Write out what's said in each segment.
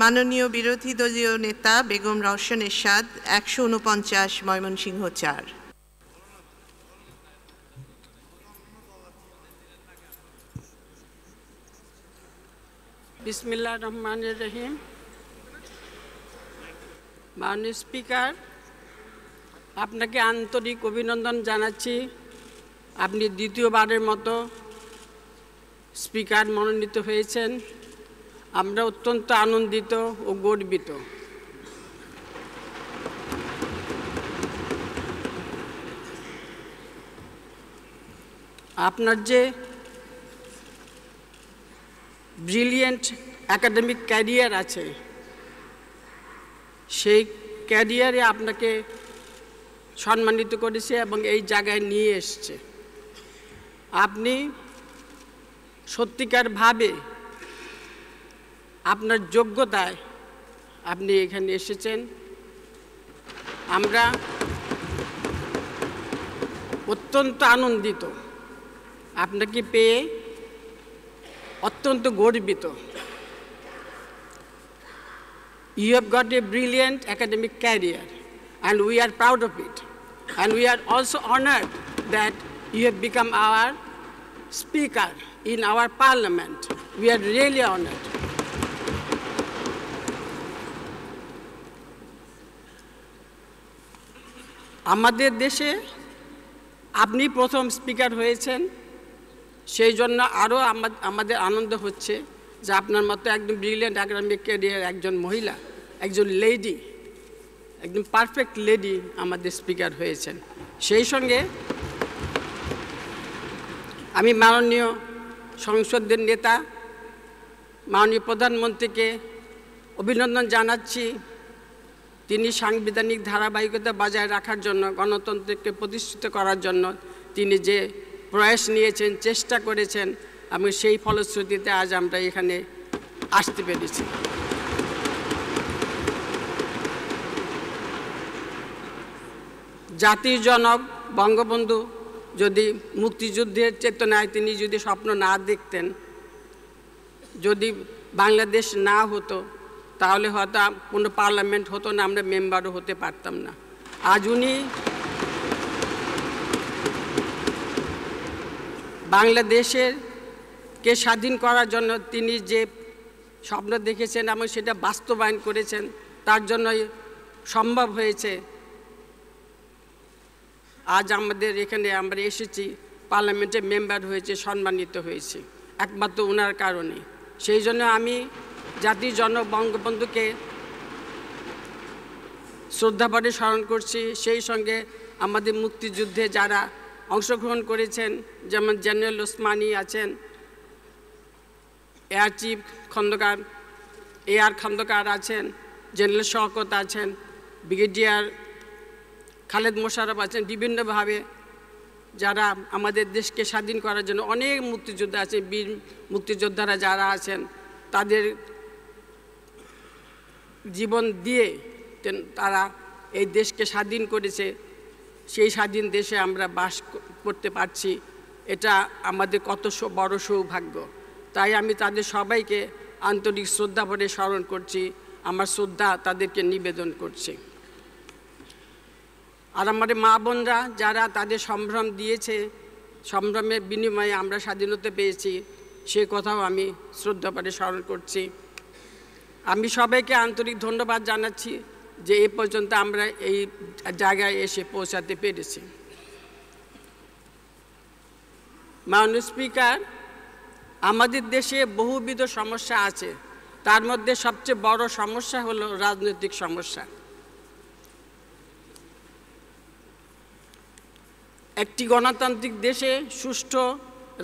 মাননীয় বিরোধী দলীয় নেতা বেগম রওশন এরশাদ 149 ময়মনসিংহ 4। বিসমিল্লাহির রহমানির রহিম। মাননীয় স্পিকার, আপনাকে আন্তরিক অভিনন্দন জানাচ্ছি। আপনি দ্বিতীয়বারের মতো স্পিকার মনোনীত হয়েছেন। আমরা অত্যন্ত আনন্দিত ও গর্বিত। আপনার যে ব্রিলিয়েন্ট একাডেমিক ক্যারিয়ার আছে, সেই ক্যারিয়ারে আপনাকে সম্মানিত করেছে এবং এই জায়গায় নিয়ে এসছে। আপনি সত্যিকারভাবে আপনার যোগ্যতায় আপনি এখানে এসেছেন। আমরা অত্যন্ত আনন্দিত, আপনাকে পেয়ে অত্যন্ত গর্বিত। You have got a brilliant academic career and we are proud of it. And we are also honored that you have become our speaker in our parliament. We are really honored. আমাদের দেশে আপনি প্রথম speaker হয়েছেন, সেই জন্য আরও আমাদের আনন্দ হচ্ছে যে আপনার মতো একদম ব্রিলিয়েন্ট একাডেমিক ক্যারিয়ার একজন মহিলা, একজন লেডি, একদম পারফেক্ট লেডি আমাদের স্পিকার হয়েছেন। সেই সঙ্গে আমি মাননীয় সংসদের নেতা মাননীয় প্রধানমন্ত্রীকে অভিনন্দন জানাচ্ছি। তিনি সাংবিধানিক ধারাবাহিকতা বজায় রাখার জন্য, গণতন্ত্রকে প্রতিষ্ঠিত করার জন্য তিনি যে প্রয়াস নিয়েছেন, চেষ্টা করেছেন, এবং সেই ফলশ্রুতিতে আজ আমরা এখানে আসতে পেরেছি। জাতির জনক বঙ্গবন্ধু যদি মুক্তিযুদ্ধের চেতনায় তিনি যদি স্বপ্ন না দেখতেন, যদি বাংলাদেশ না হতো, তাহলে হয়তো কোনো পার্লামেন্ট হতো না, আমরা মেম্বারও হতে পারতাম না। আজ উনি বাংলাদেশকে স্বাধীন করার জন্য তিনি যে স্বপ্ন দেখেছেন এবং সেটা বাস্তবায়ন করেছেন, তার জন্যই সম্ভব হয়েছে আজ আমাদের এখানে আমরা এসেছি, পার্লামেন্টে মেম্বার হয়েছে, সম্মানিত হয়েছি একমাত্র ওনার কারণে। সেই জন্য আমি জাতির জনক বঙ্গবন্ধুকে শ্রদ্ধাভরে স্মরণ করছি। সেই সঙ্গে আমাদের মুক্তিযুদ্ধে যারা অংশগ্রহণ করেছেন, যেমন জেনারেল ওসমানী আছেন, এয়ার চিফ খন্দকার খন্দকার আছেন, জেনারেল শওকত আছেন, ব্রিগেডিয়ার খালেদ মোশাররফ আছেন, বিভিন্নভাবে যারা আমাদের দেশকে স্বাধীন করার জন্য অনেক মুক্তিযোদ্ধা আছে, বীর মুক্তিযোদ্ধারা যারা আছেন, তাদের জীবন দিয়ে তারা এই দেশকে স্বাধীন করেছে। সেই স্বাধীন দেশে আমরা বাস করতে পারছি, এটা আমাদের কত বড় সৌভাগ্য। তাই আমি তাদের সবাইকে আন্তরিক শ্রদ্ধা ভরে স্মরণ করছি, আমার শ্রদ্ধা তাদেরকে নিবেদন করছি। আর আমাদের মা বোনরা যারা তাদের সম্ভ্রম দিয়েছে, সম্ভ্রমের বিনিময়ে আমরা স্বাধীনতা পেয়েছি, সে কথাও আমি শ্রদ্ধা ভরে স্মরণ করছি। আমি সবাইকে আন্তরিক ধন্যবাদ জানাচ্ছি যে এ পর্যন্ত আমরা এই জায়গায় এসে পৌঁছাতে পেরেছি। মাননীয় স্পিকার, আমাদের দেশে বহুবিধ সমস্যা আছে, তার মধ্যে সবচেয়ে বড় সমস্যা হলো রাজনৈতিক সমস্যা। একটি গণতান্ত্রিক দেশে সুষ্ঠু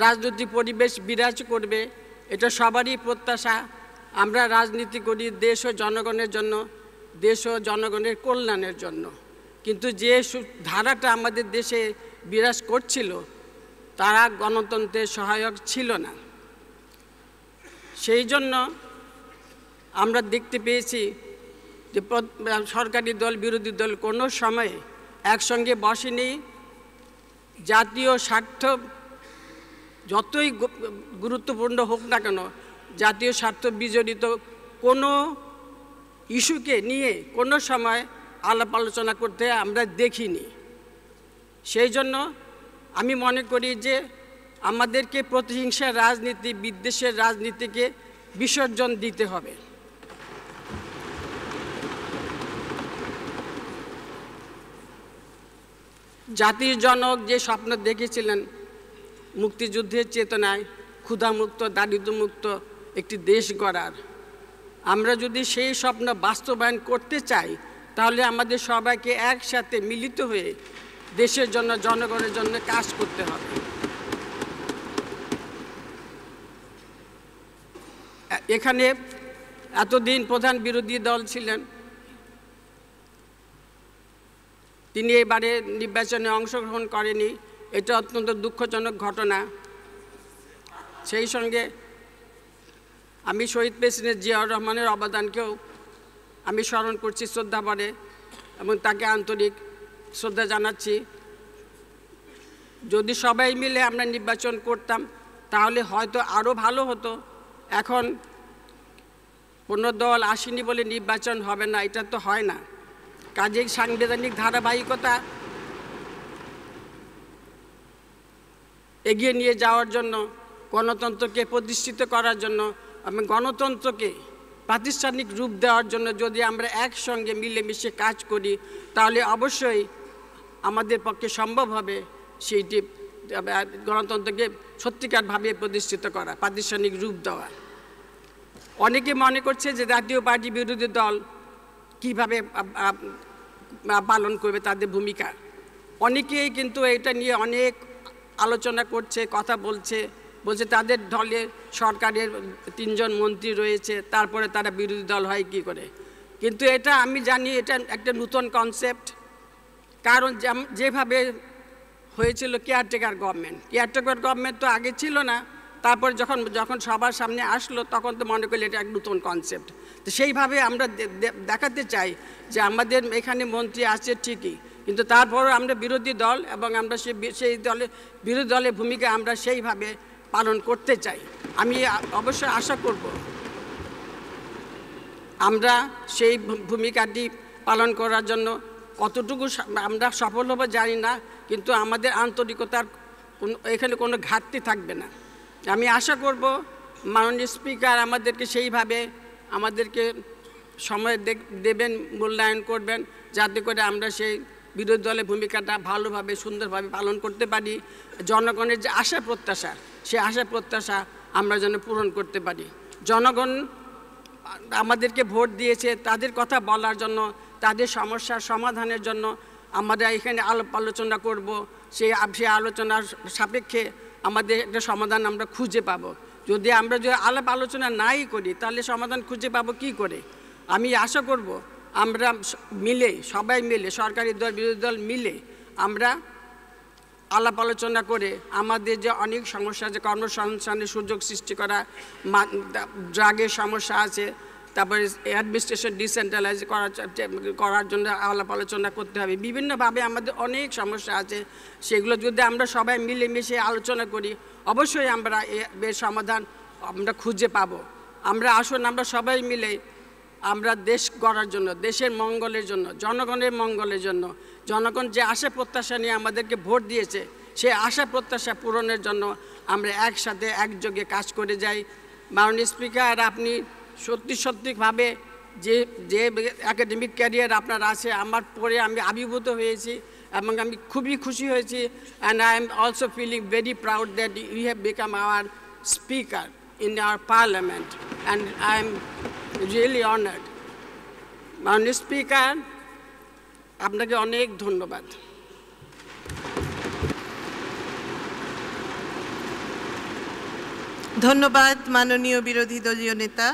রাজনৈতিক পরিবেশ বিরাজ করবে, এটা সবারই প্রত্যাশা। আমরা রাজনীতি করি দেশ ও জনগণের জন্য, দেশ ও জনগণের কল্যাণের জন্য, কিন্তু যে ধারাটা আমাদের দেশে বিরাজ করছিল তারা গণতন্ত্রের সহায়ক ছিল না। সেই জন্য আমরা দেখতে পেয়েছি যে সরকারি দল বিরোধী দল কোনো সময়ে একসঙ্গে বসেনি। জাতীয় স্বার্থ যতই গুরুত্বপূর্ণ হোক না কেন, জাতীয় স্বার্থ বিজড়িত কোনো ইস্যুকে নিয়ে কোনো সময় আলাপ আলোচনা করতে আমরা দেখিনি। সেই জন্য আমি মনে করি যে আমাদেরকে প্রতিহিংসার রাজনীতি, বিদ্বেষের রাজনীতিকে বিসর্জন দিতে হবে। জাতির জনক যে স্বপ্ন দেখেছিলেন মুক্তিযুদ্ধের চেতনায় ক্ষুধামুক্ত, দারিদ্র্যমুক্ত একটি দেশ গড়ার, আমরা যদি সেই স্বপ্ন বাস্তবায়ন করতে চাই তাহলে আমাদের সবাইকে একসাথে মিলিত হয়ে দেশের জন্য, জনগণের জন্য কাজ করতে হবে। এখানে এতদিন প্রধান বিরোধী দল ছিলেন, তিনি এবারে নির্বাচনে অংশগ্রহণ করেনি, এটা অত্যন্ত দুঃখজনক ঘটনা। সেই সঙ্গে আমি শহীদ প্রেসিডেন্ট জিয়াউর রহমানের অবদানকেও আমি স্মরণ করছি শ্রদ্ধা ভরে এবং তাকে আন্তরিক শ্রদ্ধা জানাচ্ছি। যদি সবাই মিলে আমরা নির্বাচন করতাম তাহলে হয়তো আরও ভালো হতো। এখন কোনো দল আসেনি বলে নির্বাচন হবে না, এটা তো হয় না। কাজেই সাংবিধানিক ধারাবাহিকতা এগিয়ে নিয়ে যাওয়ার জন্য, গণতন্ত্রকে প্রতিষ্ঠিত করার জন্য এবং গণতন্ত্রকে প্রাতিষ্ঠানিক রূপ দেওয়ার জন্য যদি আমরা একসঙ্গে মিলেমিশে কাজ করি তাহলে অবশ্যই আমাদের পক্ষে সম্ভব হবে সেইটি গণতন্ত্রকে সত্যিকারভাবে প্রতিষ্ঠিত করা, প্রাতিষ্ঠানিক রূপ দেওয়া। অনেকে মনে করছে যে জাতীয় পার্টি বিরোধী দল কীভাবে পালন করবে তাদের ভূমিকা। অনেকেই কিন্তু এটা নিয়ে অনেক আলোচনা করছে, কথা বলছে তাদের দলে সরকারের 3 জন মন্ত্রী রয়েছে, তারপরে তারা বিরোধী দল হয় কি করে। কিন্তু এটা আমি জানি এটা একটা নতুন কনসেপ্ট। কারণ যেভাবে হয়েছিল কেয়ারটেকার গভর্নমেন্ট তো আগে ছিল না, তারপর যখন সবার সামনে আসলো তখন তো মনে করলে এটা এক নতুন কনসেপ্ট। তো সেইভাবে আমরা দেখাতে চাই যে আমাদের এখানে মন্ত্রী আছে ঠিকই, কিন্তু তারপরও আমরা বিরোধী দল এবং আমরা সেই বিরোধী দলের ভূমিকা আমরা সেইভাবে পালন করতে চাই। আমি অবশ্যই আশা করব আমরা সেই ভূমিকাটি পালন করার জন্য কতটুকু আমরা সফল হব জানি না, কিন্তু আমাদের আন্তরিকতার এখানে কোনো ঘাটতি থাকবে না। আমি আশা করব মাননীয় স্পিকার আমাদেরকে সেইভাবে আমাদেরকে সময় দেবেন, মূল্যায়ন করবেন, যাতে করে আমরা সেই বিরোধী দলের ভূমিকাটা ভালোভাবে সুন্দরভাবে পালন করতে পারি। জনগণের যে আশা প্রত্যাশা, সেই আশা প্রত্যাশা আমরা যেন পূরণ করতে পারি। জনগণ আমাদেরকে ভোট দিয়েছে, তাদের কথা বলার জন্য, তাদের সমস্যার সমাধানের জন্য আমরা এখানে আলাপ আলোচনা করব। সেই আলোচনার সাপেক্ষে আমাদের একটা সমাধান আমরা খুঁজে পাব। যদি আলাপ আলোচনা নাই করি তাহলে সমাধান খুঁজে পাবো কি করে? আমি আশা করব আমরা মিলে, সবাই মিলে, সরকারি দল বিরোধী দল মিলে আমরা আলাপ আলোচনা করে আমাদের যে অনেক সমস্যা আছে, কর্মসংস্থানের সুযোগ সৃষ্টি করা, ড্রাগের সমস্যা আছে, তারপরে অ্যাডমিনিস্ট্রেশন ডিসেন্ট্রালাইজ করার জন্য আলাপ আলোচনা করতে হবে। বিভিন্নভাবে আমাদের অনেক সমস্যা আছে, সেগুলো যদি আমরা সবাই মিলেমিশে আলোচনা করি অবশ্যই আমরা এর সমাধান আমরা খুঁজে পাব। আসুন আমরা সবাই মিলে আমরা দেশ গড়ার জন্য, দেশের মঙ্গলের জন্য, জনগণের মঙ্গলের জন্য, জনগণ যে আশা প্রত্যাশা নিয়ে আমাদেরকে ভোট দিয়েছে সেই আশা প্রত্যাশা পূরণের জন্য আমরা একসাথে একযোগে কাজ করে যাই। মাননীয় স্পিকার, আপনি সত্যিভাবে যে একাডেমিক ক্যারিয়ার আপনার আছে, আমার পরে আমি আবির্ভূত হয়েছি এবং আমি খুবই খুশি হয়েছি। And I am also feeling very proud that you have become our speaker in our parliament and I am really honoured. মাননীয় স্পিকার, আপনাকে অনেক ধন্যবাদ। ধন্যবাদ মাননীয় বিরোধী দলীয় নেতা